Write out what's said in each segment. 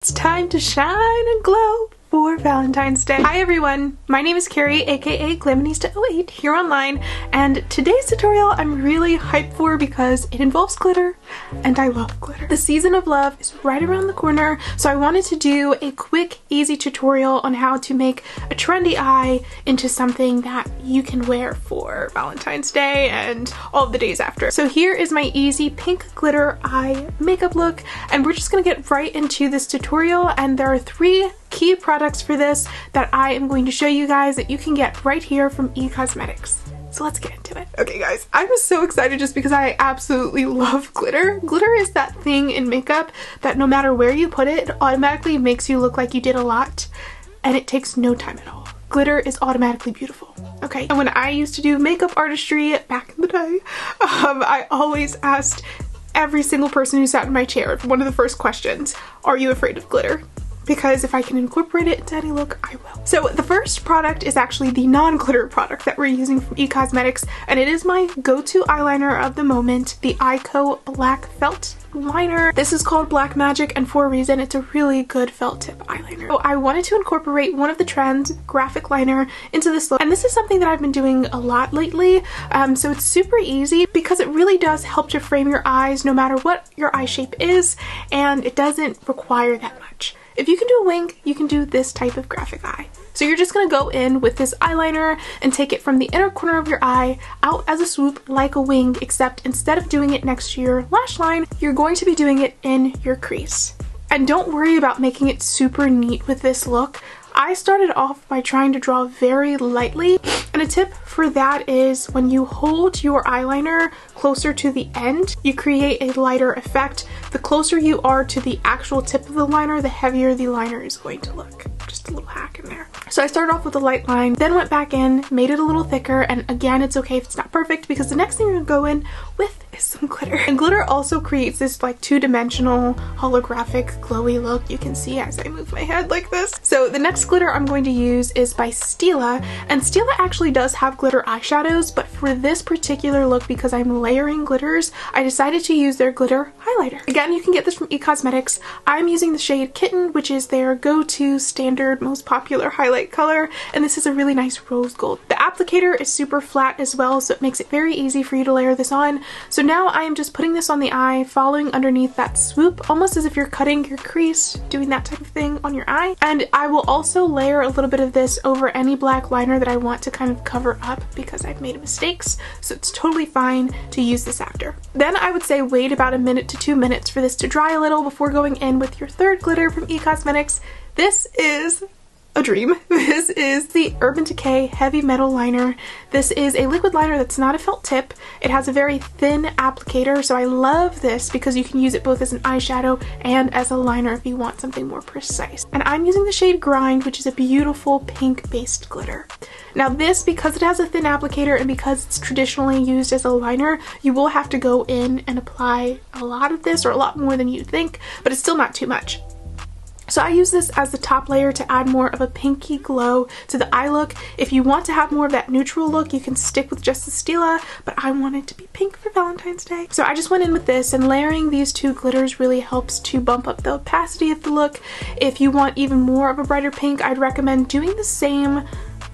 It's time to shine and glow for Valentine's Day. Hi everyone, my name is Carrie, aka Glammonista08 here online, and today's tutorial I'm really hyped for because it involves glitter and I love glitter. The season of love is right around the corner, so I wanted to do a quick, easy tutorial on how to make a trendy eye into something that you can wear for Valentine's Day and all of the days after. So here is my easy pink glitter eye makeup look, and we're just gonna get right into this tutorial, and there are 3 key products for this that I am going to show you guys that you can get right here from eCosmetics. So let's get into it. Okay guys, I'm so excited just because I absolutely love glitter. Glitter is that thing in makeup that no matter where you put it, it automatically makes you look like you did a lot, and it takes no time at all. Glitter is automatically beautiful. Okay, and when I used to do makeup artistry back in the day, I always asked every single person who sat in my chair, one of the first questions, are you afraid of glitter? Because if I can incorporate it into any look, I will. So the first product is actually the non-glitter product that we're using from eCosmetics, and it is my go-to eyeliner of the moment, the Eyeko Black Felt Liner. This is called Black Magic, and for a reason, it's a really good felt tip eyeliner. So I wanted to incorporate one of the trends, graphic liner, into this look, and this is something that I've been doing a lot lately, so it's super easy because it really does help to frame your eyes no matter what your eye shape is, and it doesn't require that much. If you can do a wing, you can do this type of graphic eye. So you're just gonna go in with this eyeliner and take it from the inner corner of your eye out as a swoop like a wing, except instead of doing it next to your lash line, you're going to be doing it in your crease. And don't worry about making it super neat with this look. I started off by trying to draw very lightly, and a tip for that is when you hold your eyeliner closer to the end, you create a lighter effect. The closer you are to the actual tip of the liner, the heavier the liner is going to look. Just a little hack in there. So I started off with a light line, then went back in, made it a little thicker, and again, it's okay if it's not perfect because the next thing you're gonna go in with is some glitter. And glitter also creates this like 2-dimensional holographic glowy look you can see as I move my head like this. So the next glitter I'm going to use is by Stila, and Stila actually does have glitter eyeshadows, but for this particular look, because I'm layering glitters, I decided to use their glitter highlighter. Again, you can get this from eCosmetics. I'm using the shade Kitten, which is their go-to standard most popular highlight color, and this is a really nice rose gold. The applicator is super flat as well, so it makes it very easy for you to layer this on. So now I am just putting this on the eye, following underneath that swoop, almost as if you're cutting your crease, doing that type of thing on your eye. And I will also layer a little bit of this over any black liner that I want to kind of cover up because I've made mistakes, so it's totally fine to use this after. Then I would say wait about 1 to 2 minutes for this to dry a little before going in with your third glitter from eCosmetics. This is a dream. This is the Urban Decay Heavy Metal Liner. This is a liquid liner that's not a felt tip. It has a very thin applicator, so I love this because you can use it both as an eyeshadow and as a liner if you want something more precise. And I'm using the shade Grind, which is a beautiful pink-based glitter. Now this, because it has a thin applicator and because it's traditionally used as a liner, you will have to go in and apply a lot of this, or a lot more than you think, but it's still not too much. So I use this as the top layer to add more of a pinky glow to the eye look. If you want to have more of that neutral look, you can stick with just the Stila, but I want it to be pink for Valentine's Day. So I just went in with this, and layering these 2 glitters really helps to bump up the opacity of the look. If you want even more of a brighter pink, I'd recommend doing the same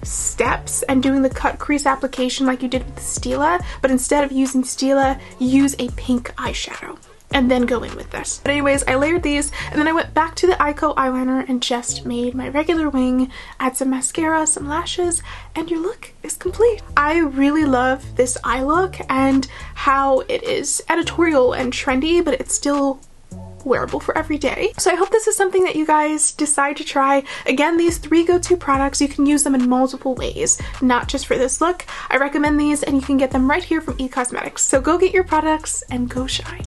steps and doing the cut crease application like you did with the Stila, but instead of using Stila, use a pink eyeshadow and then go in with this. But anyways, I layered these, and then I went back to the Eyeko eyeliner and just made my regular wing, add some mascara, some lashes, and your look is complete. I really love this eye look and how it is editorial and trendy, but it's still wearable for every day. So I hope this is something that you guys decide to try. Again, these 3 go-to products, you can use them in multiple ways, not just for this look. I recommend these, and you can get them right here from eCosmetics. So go get your products and go shine.